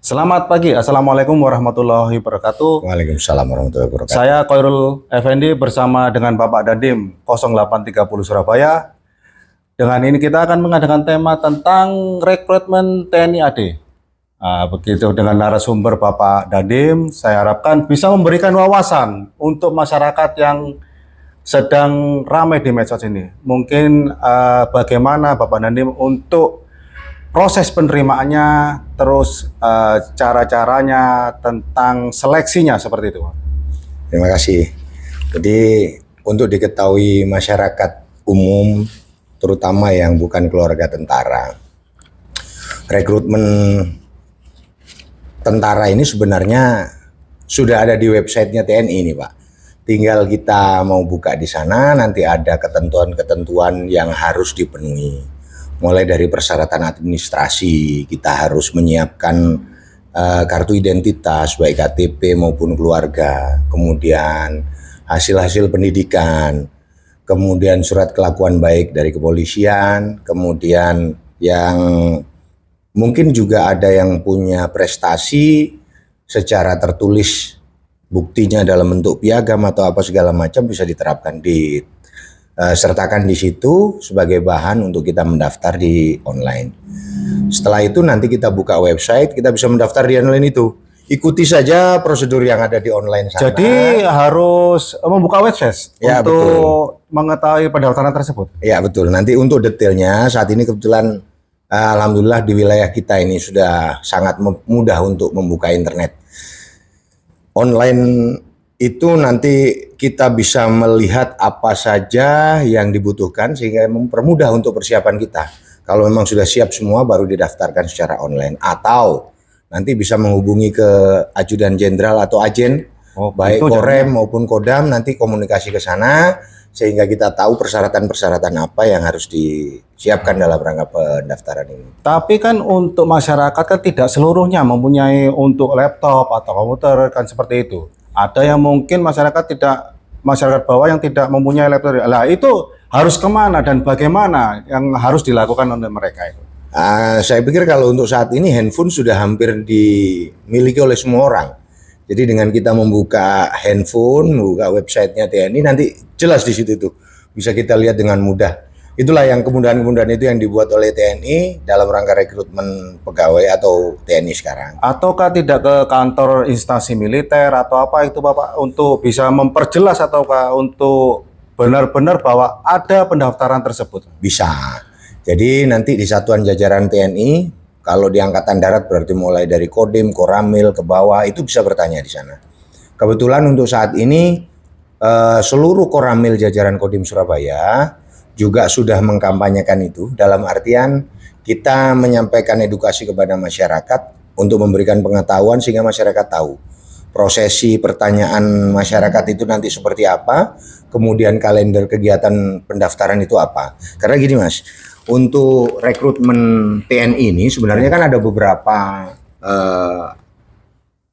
Selamat pagi, Assalamualaikum warahmatullahi wabarakatuh. Waalaikumsalam warahmatullahi wabarakatuh. Saya Khairul Effendi bersama dengan Bapak Dandim 0830 Surabaya. Dengan ini kita akan mengadakan tema tentang rekrutmen TNI AD. Begitu dengan narasumber Bapak Dandim, saya harapkan bisa memberikan wawasan untuk masyarakat yang sedang ramai di medsos ini. Mungkin bagaimana Bapak Dandim untuk proses penerimaannya, terus cara-caranya tentang seleksinya seperti itu. Terima kasih. Jadi untuk diketahui masyarakat umum, terutama yang bukan keluarga tentara, rekrutmen tentara ini sebenarnya sudah ada di websitenya TNI nih Pak. Tinggal kita mau buka di sana, nanti ada ketentuan-ketentuan yang harus dipenuhi. Mulai dari persyaratan administrasi, kita harus menyiapkan kartu identitas, baik KTP maupun keluarga, kemudian hasil-hasil pendidikan, kemudian surat kelakuan baik dari kepolisian, kemudian yang mungkin juga ada yang punya prestasi secara tertulis, buktinya dalam bentuk piagam atau apa segala macam bisa diterapkan sertakan di situ sebagai bahan untuk kita mendaftar di online. Setelah itu nanti kita buka website, kita bisa mendaftar di online itu. Ikuti saja prosedur yang ada di online sana. Jadi harus membuka website ya, untuk betul. mengetahui pendaftaran tersebut. Ya betul. Nanti untuk detailnya saat ini kebetulan alhamdulillah di wilayah kita ini sudah sangat mudah untuk membuka internet. Online itu nanti kita bisa melihat apa saja yang dibutuhkan sehingga mempermudah untuk persiapan kita. Kalau memang sudah siap semua baru didaftarkan secara online, atau nanti bisa menghubungi ke ajudan jenderal atau ajen, baik Korem maupun Kodam, nanti komunikasi ke sana sehingga kita tahu persyaratan-persyaratan apa yang harus disiapkan dalam rangka pendaftaran ini. Tapi kan untuk masyarakat kan tidak seluruhnya mempunyai untuk laptop atau komputer kan seperti itu. Ada yang mungkin masyarakat bawah yang tidak mempunyai laptop. Lah itu harus kemana dan bagaimana yang harus dilakukan oleh mereka itu? Saya pikir kalau untuk saat ini handphone sudah hampir dimiliki oleh semua orang. Jadi dengan kita membuka handphone, membuka websitenya TNI, nanti jelas di situ tuh bisa kita lihat dengan mudah. Itulah yang kemudahan-kemudahan itu yang dibuat oleh TNI dalam rangka rekrutmen pegawai atau TNI sekarang. Ataukah tidak ke kantor instansi militer atau apa itu Bapak untuk bisa memperjelas ataukah untuk benar-benar bahwa ada pendaftaran tersebut? Bisa. Jadi nanti di satuan jajaran TNI, kalau di Angkatan Darat berarti mulai dari Kodim, Koramil ke bawah itu bisa bertanya di sana. Kebetulan untuk saat ini seluruh Koramil jajaran Kodim Surabaya juga sudah mengkampanyekan itu, dalam artian kita menyampaikan edukasi kepada masyarakat untuk memberikan pengetahuan sehingga masyarakat tahu prosesi pertanyaan masyarakat itu nanti seperti apa, kemudian kalender kegiatan pendaftaran itu apa. Karena gini Mas, untuk rekrutmen TNI ini sebenarnya kan ada beberapa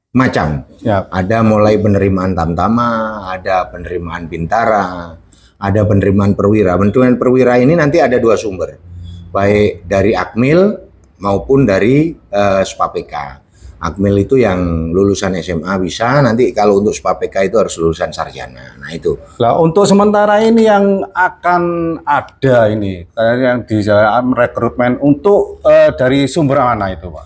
macam. Ya. Ada mulai penerimaan tamtama, ada penerimaan bintara, ada penerimaan perwira. Penerimaan perwira ini nanti ada dua sumber, baik dari Akmil maupun dari SPAPK. Akmil itu yang lulusan SMA bisa, nanti kalau untuk SPAPK itu harus lulusan sarjana. Nah itu. Nah untuk sementara ini yang akan ada ini, yang di rekrutmen untuk dari sumber mana itu Pak?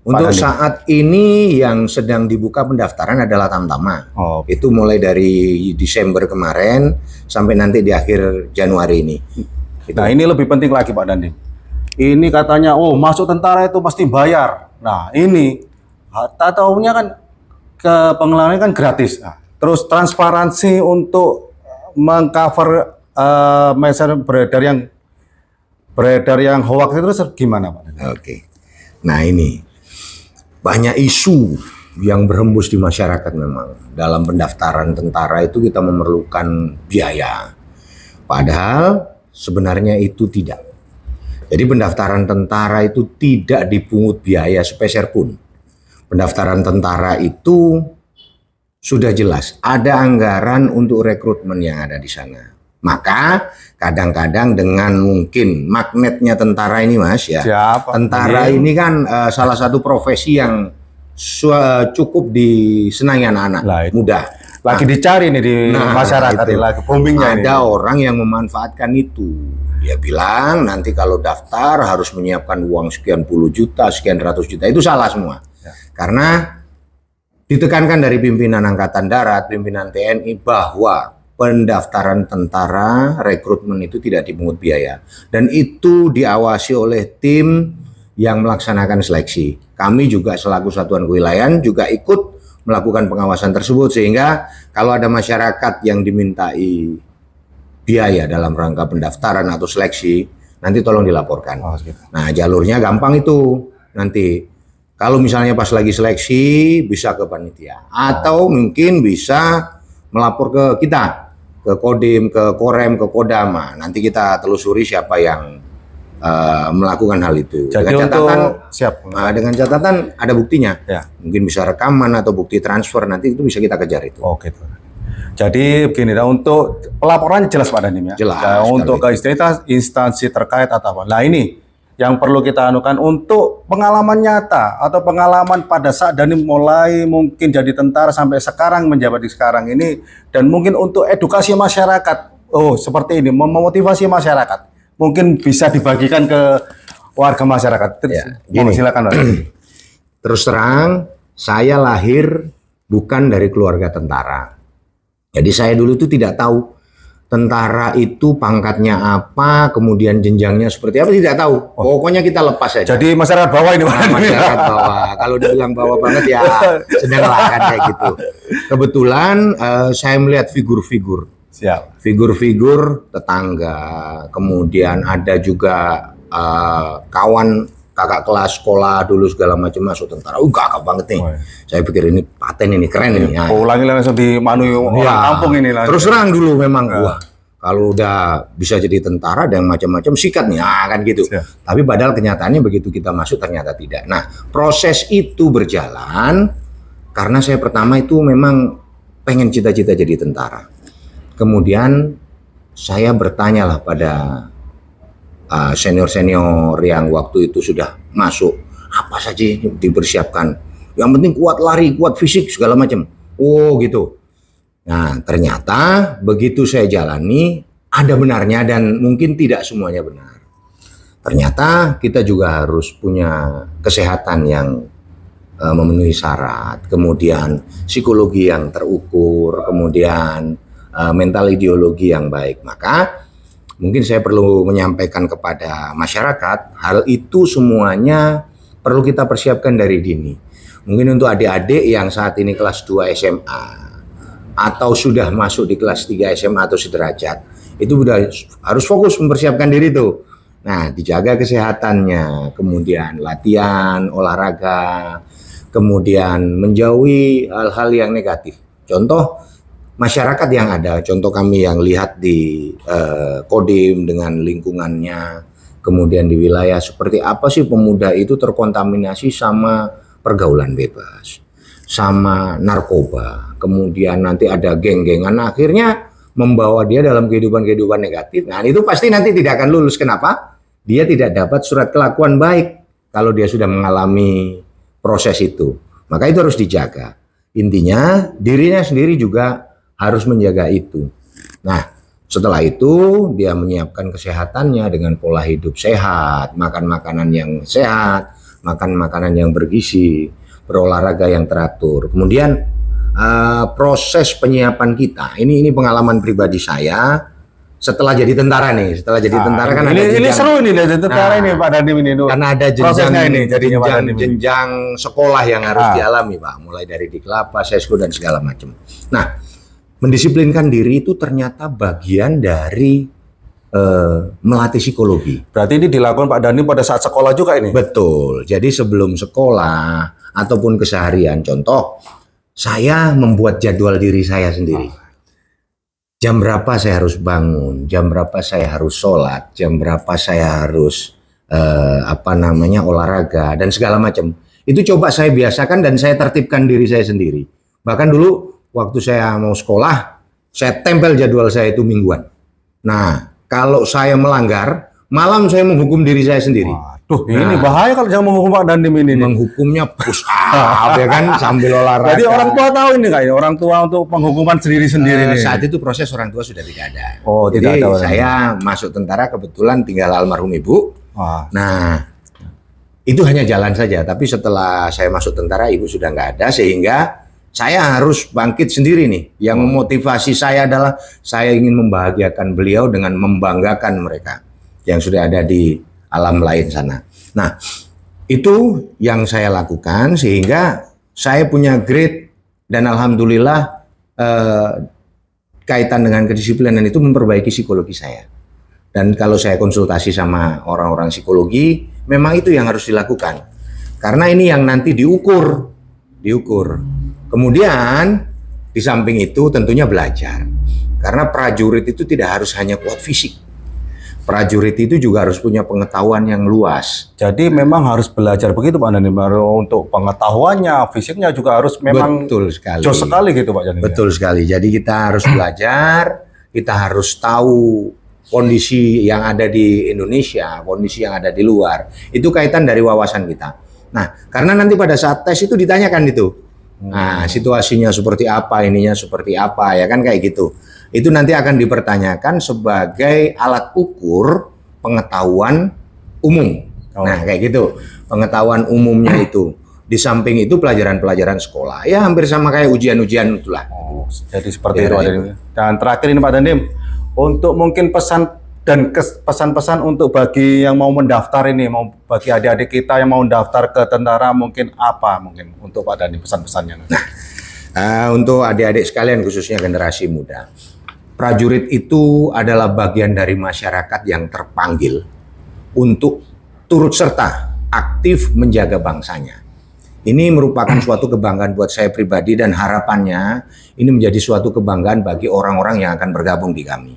Untuk saat ini yang sedang dibuka pendaftaran adalah Tamtama. Itu mulai dari Desember kemarin sampai nanti di akhir Januari ini. Nah ini lebih penting lagi Pak Dandim. Ini katanya, masuk tentara itu pasti bayar. Nah ini, tahunya kan ke pengeluarannya kan gratis. Nah, terus transparansi untuk mengcover beredar yang hoax itu terus gimana Pak? Oke. Nah ini banyak isu yang berhembus di masyarakat memang. Dalam pendaftaran tentara itu kita memerlukan biaya. Padahal sebenarnya itu tidak. Jadi pendaftaran tentara itu tidak dipungut biaya sepeser pun. Pendaftaran tentara itu sudah jelas ada anggaran untuk rekrutmen yang ada di sana. Maka kadang-kadang dengan mungkin magnetnya tentara ini Mas ya. Siapa? Tentara ini kan salah satu profesi yang cukup disenangi anak-anak Lah, itu. muda. Lagi dicari nih di masyarakat itu. ini, lagi boomingnya ini. Ada orang yang memanfaatkan itu. Dia bilang nanti kalau daftar harus menyiapkan uang sekian puluh juta, sekian ratus juta. Itu salah semua. Ya. Karena ditekankan dari pimpinan Angkatan Darat, pimpinan TNI bahwa pendaftaran tentara, rekrutmen itu tidak dipungut biaya. Dan itu diawasi oleh tim yang melaksanakan seleksi. Kami juga selaku Satuan Kewilayahan juga ikut melakukan pengawasan tersebut, sehingga kalau ada masyarakat yang dimintai biaya dalam rangka pendaftaran atau seleksi, nanti tolong dilaporkan. Oh, gitu. Nah, jalurnya gampang itu. Nanti kalau misalnya pas lagi seleksi bisa ke panitia, atau mungkin bisa melapor ke kita, ke Kodim, ke Korem, ke Kodam. Nah, nanti kita telusuri siapa yang melakukan hal itu. Jadi dengan catatan, siap. dengan catatan ada buktinya. Ya. Mungkin bisa rekaman atau bukti transfer, nanti itu bisa kita kejar itu. Oh, gitu. Jadi begini, untuk pelaporan jelas Pak Dandim ya. Jelas, Nah, untuk ke sekali. instansi terkait atau apa. Nah ini yang perlu kita anukan untuk pengalaman nyata atau pengalaman pada saat Dandim mulai mungkin jadi tentara sampai sekarang menjabat di sekarang ini, dan mungkin untuk edukasi masyarakat. Oh seperti ini, memotivasi masyarakat. Mungkin bisa dibagikan ke warga masyarakat. Ya, gini. Silakan Pak. Terus terang, saya lahir bukan dari keluarga tentara. Jadi saya dulu itu tidak tahu tentara itu pangkatnya apa, kemudian jenjangnya seperti apa, tidak tahu. Pokoknya kita lepas saja. Jadi masyarakat bawah ini Pak. Masyarakat bawah. Kalau dibilang bawah banget ya sedanglah kan kayak gitu. Kebetulan saya melihat figur-figur. Siap. Figur-figur tetangga, kemudian ada juga kawan kakak kelas sekolah dulu segala macam masuk tentara. Gagap banget nih. Oh, iya. Saya pikir ini paten, ini keren ini. Nah, Ulangi langsung di manu orang kampung ini langsung. terus terang dulu memang wah, kalau udah bisa jadi tentara dan macam-macam sikat nih, kan gitu. Siap. Tapi padahal kenyataannya begitu kita masuk ternyata tidak. Nah, proses itu berjalan karena saya pertama itu memang pengen cita-cita jadi tentara. Kemudian saya bertanyalah pada senior-senior yang waktu itu sudah masuk, apa saja yang dipersiapkan. Yang penting kuat lari, kuat fisik, segala macam. Oh gitu. Nah ternyata begitu saya jalani, ada benarnya dan mungkin tidak semuanya benar. Ternyata kita juga harus punya kesehatan yang memenuhi syarat, kemudian psikologi yang terukur, kemudian mental ideologi yang baik. Maka mungkin saya perlu menyampaikan kepada masyarakat, hal itu semuanya perlu kita persiapkan dari dini. Mungkin untuk adik-adik yang saat ini kelas 2 SMA atau sudah masuk di kelas 3 SMA atau sederajat, itu sudah harus fokus mempersiapkan diri tuh. Nah, dijaga kesehatannya, kemudian latihan, olahraga, kemudian menjauhi hal-hal yang negatif. Contoh masyarakat yang ada, contoh kami yang lihat di Kodim dengan lingkungannya, kemudian di wilayah seperti apa sih pemuda itu terkontaminasi sama pergaulan bebas, sama narkoba, kemudian nanti ada geng-gengan, akhirnya membawa dia dalam kehidupan-kehidupan negatif. Nah itu pasti nanti tidak akan lulus. Kenapa? Dia tidak dapat surat kelakuan baik kalau dia sudah mengalami proses itu. Maka itu harus dijaga. Intinya dirinya sendiri juga harus menjaga itu. Nah, setelah itu dia menyiapkan kesehatannya dengan pola hidup sehat, makan makanan yang sehat, makan makanan yang bergizi, berolahraga yang teratur. Kemudian proses penyiapan kita, ini pengalaman pribadi saya setelah jadi tentara nih. Setelah jadi tentara kan ada ini seru nih dari tentara ini Pak Dandim ini. Karena ada jenjang sekolah yang harus dialami Pak, mulai dari di Kelapa, Sesko dan segala macam. Nah, mendisiplinkan diri itu ternyata bagian dari melatih psikologi. Berarti ini dilakukan Pak Dandim pada saat sekolah juga ini? Betul. Jadi sebelum sekolah ataupun keseharian, contoh saya membuat jadwal diri saya sendiri. Jam berapa saya harus bangun, jam berapa saya harus sholat, jam berapa saya harus olahraga dan segala macam. Itu coba saya biasakan dan saya tertibkan diri saya sendiri. Bahkan dulu waktu saya mau sekolah, saya tempel jadwal saya itu mingguan. Nah, kalau saya melanggar, malam saya menghukum diri saya sendiri. Waduh, ini bahaya kalau jangan menghukum Pak Dandim ini. Menghukumnya push up ya kan sambil olahraga. Jadi orang tua tahu ini kayaknya, orang tua untuk penghukuman sendiri-sendiri nih. Saat itu proses orang tua sudah tidak ada. Oh, jadi tidak ada. Saya masuk tentara kebetulan tinggal almarhum ibu. Wah. Nah, itu hanya jalan saja. Tapi setelah saya masuk tentara, ibu sudah nggak ada, sehingga saya harus bangkit sendiri nih. Yang memotivasi saya adalah saya ingin membahagiakan beliau dengan membanggakan mereka yang sudah ada di alam lain sana. Nah, itu yang saya lakukan sehingga saya punya grade dan alhamdulillah kaitan dengan kedisiplinan itu memperbaiki psikologi saya. Dan kalau saya konsultasi sama orang-orang psikologi, memang itu yang harus dilakukan. Karena ini yang nanti diukur. Kemudian di samping itu tentunya belajar. Karena prajurit itu tidak harus hanya kuat fisik. Prajurit itu juga harus punya pengetahuan yang luas. Jadi memang harus belajar begitu Pak Dandim, untuk pengetahuannya, fisiknya juga harus memang betul sekali. Jos sekali gitu Pak Dandim. Betul sekali. Jadi kita harus belajar, kita harus tahu kondisi yang ada di Indonesia, kondisi yang ada di luar. Itu kaitan dari wawasan kita. Nah, karena nanti pada saat tes itu ditanyakan itu. Nah, situasinya seperti apa, ininya seperti apa, ya kan kayak gitu. Itu nanti akan dipertanyakan sebagai alat ukur pengetahuan umum. Nah, kayak gitu. Pengetahuan umumnya itu. Di samping itu pelajaran-pelajaran sekolah. Ya hampir sama kayak ujian-ujian itulah. Oh, jadi seperti itu Pak Dandim. Dan terakhir ini Pak Dandim, untuk mungkin pesan dan pesan-pesan untuk bagi yang mau mendaftar ini, mau bagi adik-adik kita yang mau mendaftar ke tentara, mungkin apa mungkin untuk Pak Dandim pesan-pesannya? Nah, untuk adik-adik sekalian khususnya generasi muda. Prajurit itu adalah bagian dari masyarakat yang terpanggil untuk turut serta aktif menjaga bangsanya. Ini merupakan suatu kebanggaan buat saya pribadi dan harapannya ini menjadi suatu kebanggaan bagi orang-orang yang akan bergabung di kami.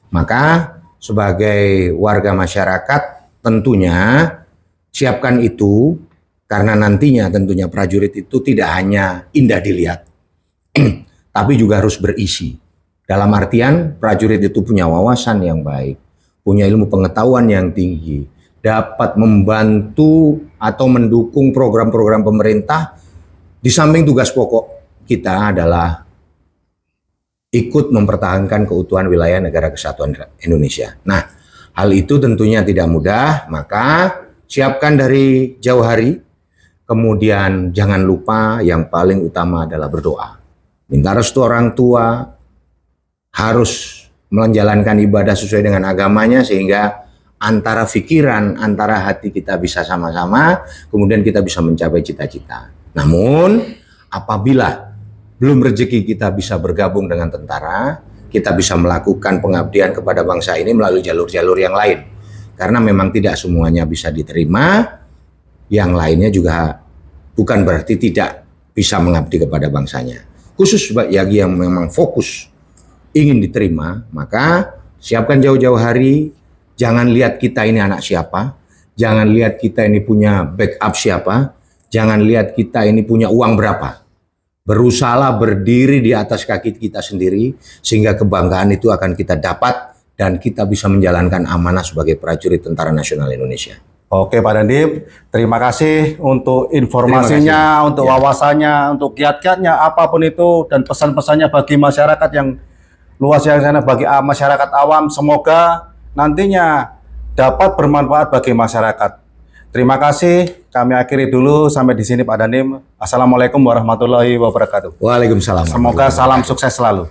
Maka sebagai warga masyarakat tentunya siapkan itu karena nantinya tentunya prajurit itu tidak hanya indah dilihat tapi juga harus berisi. Dalam artian prajurit itu punya wawasan yang baik, punya ilmu pengetahuan yang tinggi, dapat membantu atau mendukung program-program pemerintah. Di samping tugas pokok kita adalah ikut mempertahankan keutuhan wilayah negara kesatuan Indonesia. Nah, hal itu tentunya tidak mudah, maka siapkan dari jauh hari. Kemudian jangan lupa yang paling utama adalah berdoa. Minta restu orang tua, harus menjalankan ibadah sesuai dengan agamanya sehingga antara pikiran, antara hati kita bisa sama-sama, kemudian kita bisa mencapai cita-cita. Namun, apabila belum rezeki kita bisa bergabung dengan tentara, kita bisa melakukan pengabdian kepada bangsa ini melalui jalur-jalur yang lain. Karena memang tidak semuanya bisa diterima, yang lainnya juga bukan berarti tidak bisa mengabdi kepada bangsanya. Khusus bagi yang memang fokus ingin diterima, maka siapkan jauh-jauh hari. Jangan lihat kita ini anak siapa, jangan lihat kita ini punya backup siapa, jangan lihat kita ini punya uang berapa. Berusahalah berdiri di atas kaki kita sendiri, sehingga kebanggaan itu akan kita dapat dan kita bisa menjalankan amanah sebagai prajurit Tentara Nasional Indonesia. Oke Pak Dandim, terima kasih untuk informasinya, untuk wawasannya, untuk kiat-kiatnya, apapun itu, dan pesan-pesannya bagi masyarakat yang luas yang sana, bagi masyarakat awam, semoga nantinya dapat bermanfaat bagi masyarakat. Terima kasih, kami akhiri dulu sampai di sini Pak Dandim. Assalamualaikum warahmatullahi wabarakatuh. Waalaikumsalam. Semoga salam sukses selalu.